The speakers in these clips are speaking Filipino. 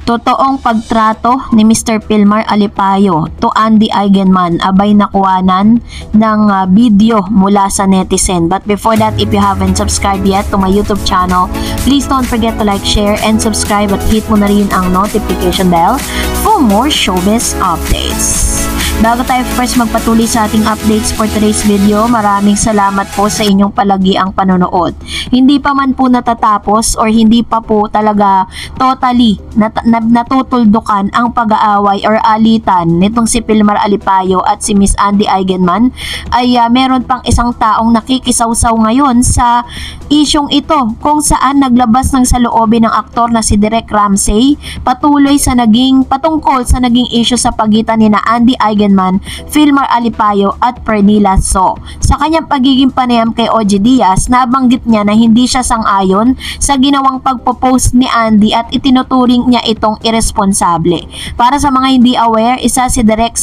Totoong pagtrato ni Mr. Pilmar Alipayo to Andy Eigenman abay nakuhanan ng video mula sa netizen. But before that, if you haven't subscribed yet to my YouTube channel, please don't forget to like, share, and subscribe at hit mo na rin ang notification bell for more showbiz updates. Bago tayo first magpatuloy sa ating updates for today's video, maraming salamat po sa inyong palagiang panonood. Hindi pa man po natatapos or hindi pa po talaga totally natutuldukan ang pag-aaway or alitan nitong si Pilmar Alipayo at si Miss Andy Eigenman, ay meron pang isang taong nakikisawsaw ngayon sa isyong ito, kung saan naglabas ng saloobin ng aktor na si Derek Ramsey patungkol sa naging issue sa pagitan ni na Andy Eigenman, Pilmar Alipayo at Pernilla So. Sa kanyang pagiging panayam kay OG Diaz, nabanggit niya na hindi siya sang-ayon sa ginawang pagpo-post ni Andy at itinuturing niya itong irresponsable. Para sa mga hindi aware, isa si Derek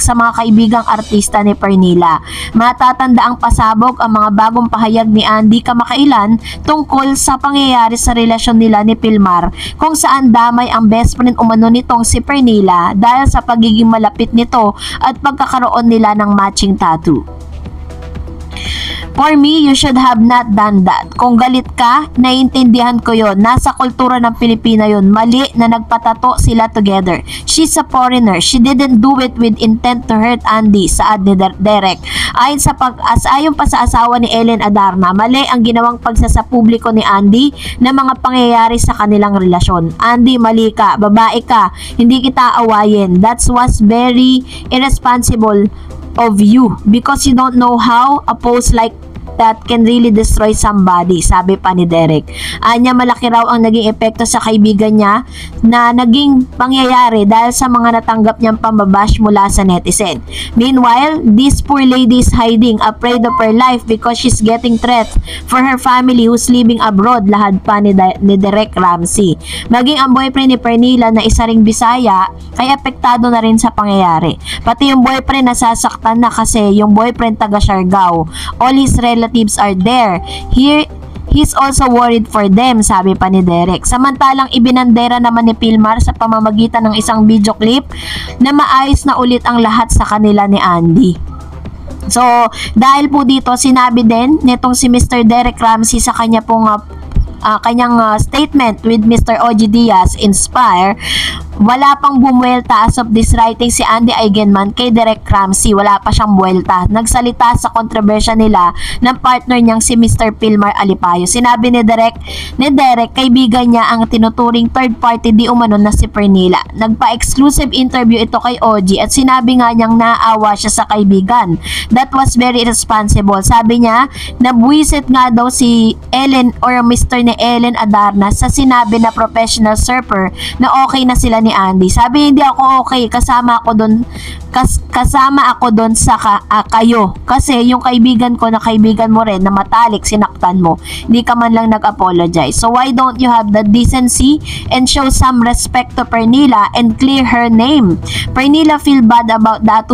sa mga kaibigang artista ni Pernilla. Matatanda ang pasabog ang mga bagong pahayag ni Andy kamakailan tungkol sa pangyayari sa relasyon nila ni Pilmar, kung saan damay ang best friend umano nitong si Pernilla dahil sa pagiging malapit nito at pagkakaroon nila ng matching tattoo. For me, you should have not done that. Kung galit ka, naiintindihan ko yon. Nasa kultura ng Pilipina yon. Mali na nagpatato sila together. She's a foreigner. She didn't do it with intent to hurt Andy, saad ni Derek. Ayon pa sa asawa ni Ellen Adarna, mali ang ginawang pagsasapubliko ni Andy na mga pangyayari sa kanilang relasyon. Andy, mali ka. Babae ka. Hindi kita awayin. That was very irresponsible of you because you don't know how a post like that can really destroy somebody, sabi pa ni Derek. Anya, malaki raw ang naging epekto sa kaibigan niya na naging pangyayari dahil sa mga natanggap niyang pambabash mula sa netizen. Meanwhile, this poor lady is hiding, afraid of her life because she's getting threats for her family who's living abroad, lahad pa ni Derek Ramsey. Maging ang boyfriend ni Pernilla na isa ring Bisaya ay apektado na rin sa pangyayari. Pati yung boyfriend nasasaktan na kasi yung boyfriend taga Siargao. All his relatives are there. He's also worried for them, sabi pa ni Derek. Samantalang ibinandera naman ni Pilmar sa pamamagitan ng isang video clip na maayos na ulit ang lahat sa kanila ni Andy. So, dahil po dito, sinabi din nitong si Mr. Derek Ramsey sa kanya pong kanyang statement with Mr. OG Diaz, Inspire, wala pang bumuelta as of this writing si Andy Eigenman kay Derek Ramsey. Wala pa siyang buwelta. Nagsalita sa kontrobersya nila ng partner niyang si Mr. Pilmar Alipayo. Sinabi ni Derek, kaibigan niya ang tinuturing third party di umano na si Pernilla. Nagpa-exclusive interview ito kay OG at sinabi nga niyang naawa siya sa kaibigan. That was very irresponsible. Sabi niya, nabwisit nga daw si Ellen or Mr. ni Ellen Adarna sa sinabi na professional surfer na okay na sila ni Andy. Sabi, hindi ako okay, kasama ako doon sa kayo kasi yung kaibigan ko na kaibigan mo rin na matalik, sinaktan mo, hindi ka man lang nag-apologize. So why don't you have the decency and show some respect to Pernilla and clear her name? Pernilla feel bad about that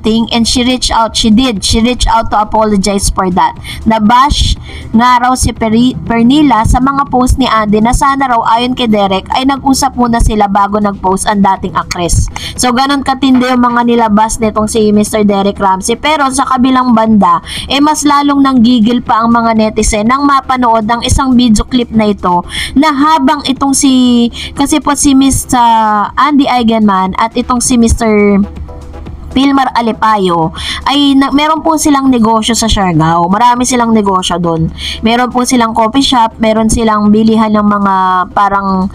thing and she reached out to apologize for that. Nabash nga raw si Pernilla sa mga post ni Andy na sana raw ayon kay Derek ay nag-usap muna sila bago nag-post ang dating actress. So ganun katindi yung mga nilabas nitong si Mr. Derek Ramsey, pero sa kabilang banda mas lalong nanggigil pa ang mga netizen nang mapanood ang isang video clip na ito na habang itong kasi po si Mr. Andy Eigenman at itong si Mr. Pilmar Alipayo ay meron po silang negosyo sa Siargao. Marami silang negosyo doon. Meron po silang coffee shop, meron silang bilihan ng mga parang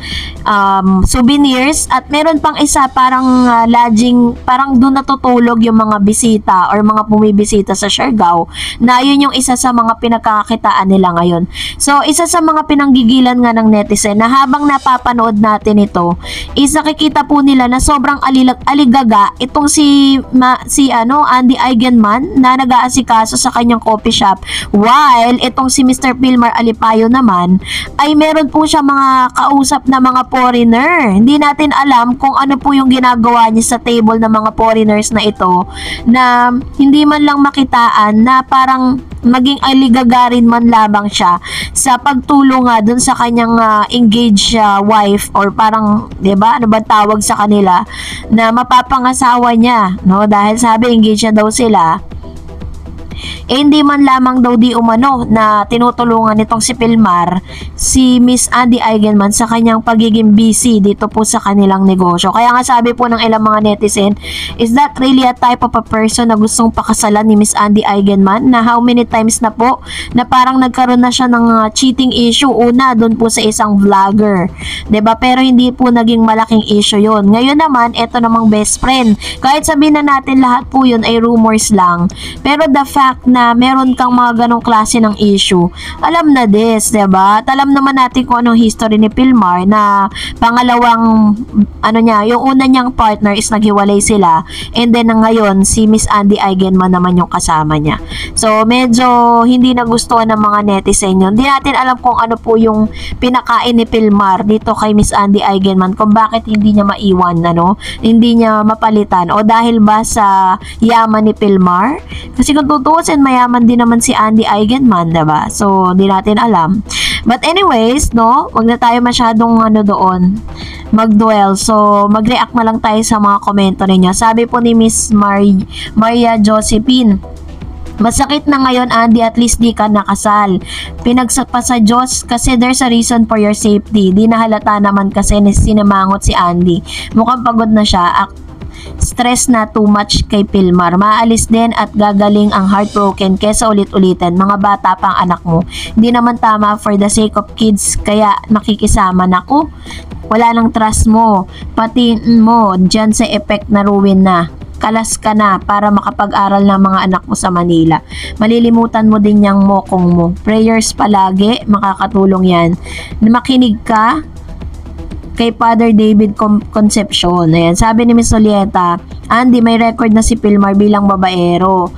souvenirs at meron pang isa parang lodging, parang doon natutulog yung mga bisita or mga bumibisita sa Siargao, na yun yung isa sa mga pinagkakakitaan nila ngayon. So isa sa mga pinanggigilan nga ng netizen na habang napapanood natin ito is nakikita po nila na sobrang aligaga itong si Andy Eigenman na nag-aasikaso sa kanyang coffee shop, while itong si Mr. Pilmar Alipayo naman ay meron po siya mga kausap na mga foreigner. Hindi natin alam kung ano po yung ginagawa niya sa table ng mga foreigners na ito, na hindi man lang makitaan na parang maging aligagarin man lamang siya sa pagtulong nga dun sa kanyang engaged wife, or parang, 'di ba? Ano ba tawag sa kanila, na mapapangasawa niya, no? Dahil sabi engaged na daw sila. Hindi man lamang daw di umano na tinutulungan nitong si Pilmar si Miss Andy Eigenman sa kanyang pagiging busy dito po sa kanilang negosyo. Kaya nga sabi po ng ilang mga netizen, is that really a type of a person na gustong pakasalan ni Miss Andy Eigenman, na how many times na po na parang nagkaroon na siya ng cheating issue. Una doon po sa isang vlogger, 'di ba? Pero hindi po naging malaking issue yon. Ngayon naman, eto namang best friend. Kahit sabihin na natin lahat po yun ay rumors lang, pero the fact na meron kang mga ganong klase ng issue, alam na this, 'di ba? At alam naman natin kung anong history ni Pilmar, na pangalawang ano niya, yung una niyang partner is naghiwalay sila, and then ngayon si Miss Andy Eigenman naman yung kasama niya. So medyo hindi nagustuhan ng mga netizen yun. Hindi natin alam kung ano po yung pinakain ni Pilmar dito kay Miss Andy Eigenman, kung bakit hindi niya maiwan, ano, hindi niya mapalitan, o dahil ba sa yaman ni Pilmar? Kasi kung tutuusin, mayaman din naman si Andy Eigenman, diba? So, di natin alam. But anyways, no, wag na tayo masyadong doon mag-dwell. So, mag-react na lang tayo sa mga komento ninyo. Sabi po ni Miss Maria Josephine, masakit na ngayon, Andy, at least di ka nakasal. Pinagsapa sa Diyos kasi there's a reason for your safety. Di nahalata naman kasi sinamangot si Andy. Mukhang pagod na siya. Stress na too much kay Pilmar. Maalis din at gagaling ang heartbroken kesa ulit-ulitin. Mga bata pang anak mo. Hindi naman tama for the sake of kids, kaya nakikisama na ko. Wala nang trust mo. Pati mo, dyan sa effect na ruin na. Kalas ka na para makapag-aral ng mga anak mo sa Manila. Malilimutan mo din yung mokong mo. Prayers palagi, makakatulong yan. Makinig ka kay Father David Concepcion. Ayan, sabi ni Miss Solieta, Andy, may record na si Pilmar bilang babaero.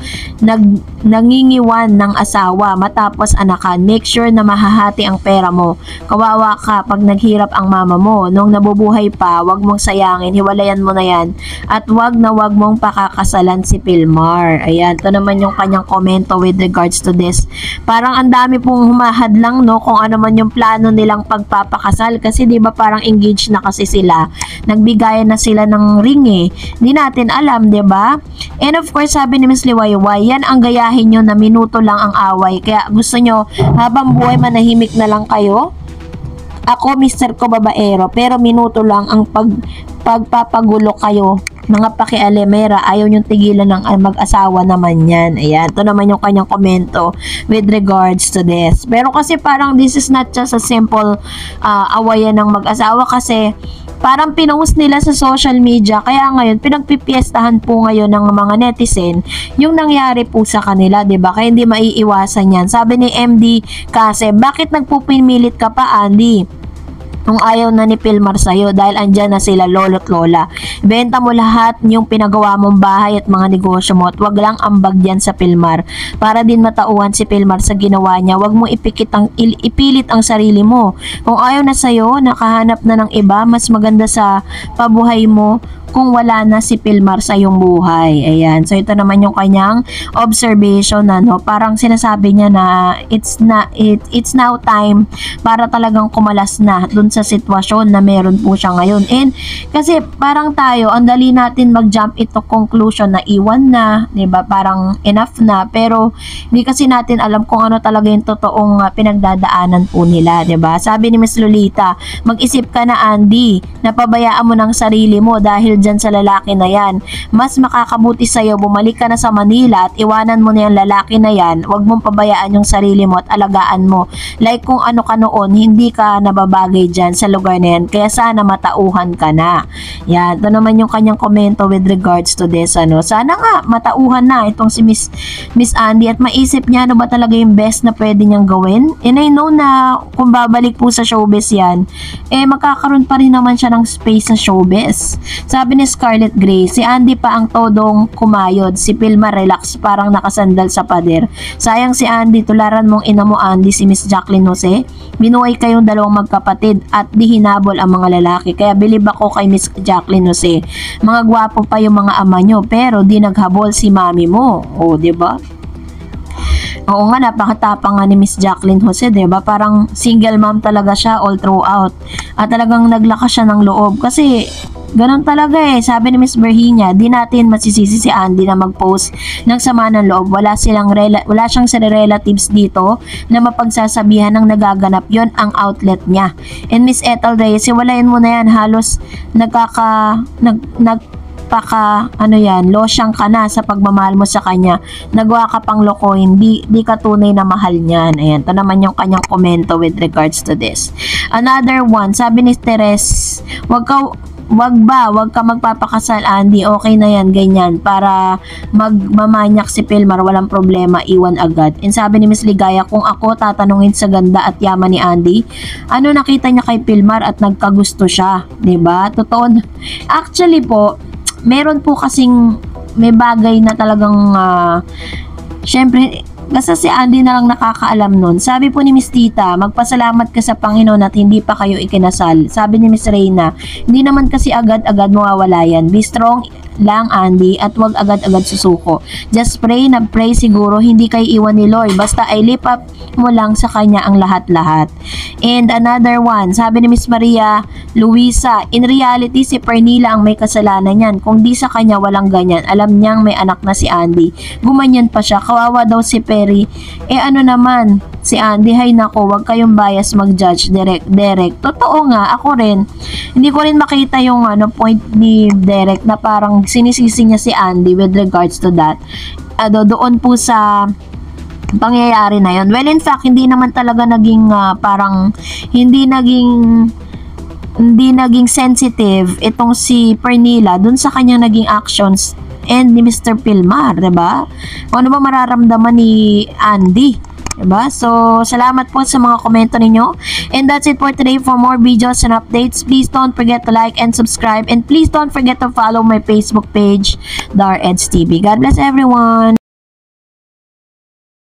Nangingiwan ng asawa matapos anakan. Make sure na mahahati ang pera mo. Kawawa ka pag naghirap ang mama mo. Nung nabubuhay pa, wag mong sayangin. Hiwalayan mo na yan. At wag na wag mong pakakasalan si Pilmar. Ayan, ito naman yung kanyang komento with regards to this. Parang ang dami pong humahadlang, no, kung ano man yung plano nilang pagpapakasal. Kasi di ba parang engaged na kasi sila. Nagbigayan na sila ng ring eh. Hindi natin alam, 'di ba? And of course, sabi ni Miss Liwayway, yan ang gayahin nyo na minuto lang ang away. Kaya gusto nyo habang buhay manahimik na lang kayo. Ako, mister ko babaero, pero minuto lang ang pagpapagulo kayo. Mga pakialemera, ayaw nyong tigilan ng mag-asawa naman yan. Ayan, ito naman yung kanyang komento with regards to this. Pero kasi parang this is not just a simple awayan ng mag-asawa, kasi parang pinost nila sa social media, kaya ngayon pinagpipiestahan po ngayon ng mga netizen yung nangyari po sa kanila, 'di ba? Kaya hindi maiiwasan yan. Sabi ni MD kasi, bakit nagpupinilit ka pa, Andy? Kung ayaw na ni Pilmar sa'yo, dahil andyan na sila lolo't lola. Benta mo lahat yung pinagawa mong bahay at mga negosyo mo, at wag lang ambag dyan sa Pilmar para din matauhan si Pilmar sa ginawa niya. Wag mong ipilit ang sarili mo. Kung ayaw na sa'yo, nakahanap na ng iba, mas maganda sa pabuhay mo kung wala na si Pilmar sa iyong buhay. Ayan. So, ito naman yung kanyang observation, ano. Parang sinasabi niya na it's now time para talagang kumalas na dun sa sitwasyon na meron po siya ngayon. And kasi parang tayo, ang dali natin mag-jump ito conclusion na iwan na, 'di ba? Parang enough na, pero hindi kasi natin alam kung ano talaga yung totoong pinagdadaanan po nila, 'di ba? Sabi ni Miss Lolita, mag-isip ka na, Andy, napabayaan mo ng sarili mo dahil dyan sa lalaki na yan. Mas makakabuti sa'yo, bumalik ka na sa Manila at iwanan mo na yung lalaki na yan. Huwag mong pabayaan yung sarili mo at alagaan mo. Like kung ano ka noon, hindi ka nababagay dyan sa lugar na yan. Kaya sana matauhan ka na. Yan, ito naman yung kanyang komento with regards to this. Ano. Sana nga matauhan na itong si Miss Andy at maisip niya ano ba talaga yung best na pwede niyang gawin. And I know na kung babalik po sa showbiz yan, magkakaroon pa rin naman siya ng space sa showbiz. Sabi ni Scarlett Gray, si Andy pa ang todong kumayod, si Pilmar relax parang nakasandal sa pader. Sayang si Andy, tularan mong ina mo, Andy, si Miss Jacqueline Jose. Binuhay kayong dalawang magkapatid at di hinabol ang mga lalaki. Kaya bilib ako kay Miss Jacqueline Jose. Mga gwapo pa yung mga ama nyo, pero di naghabol si mami mo. O, diba? Oo nga, napakatapang nga ni Miss Jacqueline Jose, 'di ba? Parang single mom talaga siya all throughout. At talagang naglakas siya ng loob kasi ganun talaga eh. Sabi ni Miss Virginia, di natin masisisi si Andy na mag-post ng sama ng loob. Wala siyang relatives dito na mapagsasabihan ng nagaganap. Yon ang outlet niya. And Miss Ethel Reyes, walain mo na yan. Halos losyang ka na sa pagmamahal mo sa kanya. Nagawa ka pang lokohin, di ka tunay na mahal niyan. Ayan, ito naman yung kanyang komento with regards to this. Another one, sabi ni Teres, wag ka magpapakasal, Andy, okay na yan, ganyan, para magmamanyak si Pilmar, walang problema, iwan agad. And sabi ni Miss Ligaya, kung ako tatanungin sa ganda at yaman ni Andy, ano nakita niya kay Pilmar at nagkagusto siya, 'di ba? Totoo. Actually po, meron po kasing may bagay na talagang syempre basta si Andy na lang nakakaalam nun. Sabi po ni Miss Tita, magpasalamat ka sa Panginoon at hindi pa kayo ikinasal. Sabi ni Miss Reyna, hindi naman kasi agad-agad mawawala yan. Be strong lang, Andy, at wag agad-agad susuko. Just pray na pray siguro, hindi kayo iwan ni Lord. Basta ay lift up mo lang sa kanya ang lahat-lahat. And another one, sabi ni Miss Maria Luisa, in reality, si Pernilla ang may kasalanan yan. Kung di sa kanya, walang ganyan. Alam niyang may anak na si Andy. Gumanyan pa siya. Kawawa daw si Perry. Ano naman, si Andy, hay nako, wag kayong bias mag-judge, Derek. Totoo nga, ako rin. Hindi ko rin makita yung point ni Derek na parang sinisisi niya si Andy with regards to that. Doon po sa pangyayari na yun. Well, in fact, hindi naman talaga naging parang hindi naging sensitive itong si Pernilla dun sa kanyang naging actions and ni Mr. Pilmar, 'di ba? Kung ano ba mararamdaman ni Andy, 'di ba? So, salamat po sa mga komento ninyo. And that's it for today. For more videos and updates, please don't forget to like and subscribe, and please don't forget to follow my Facebook page, Dar Eds TV. God bless everyone.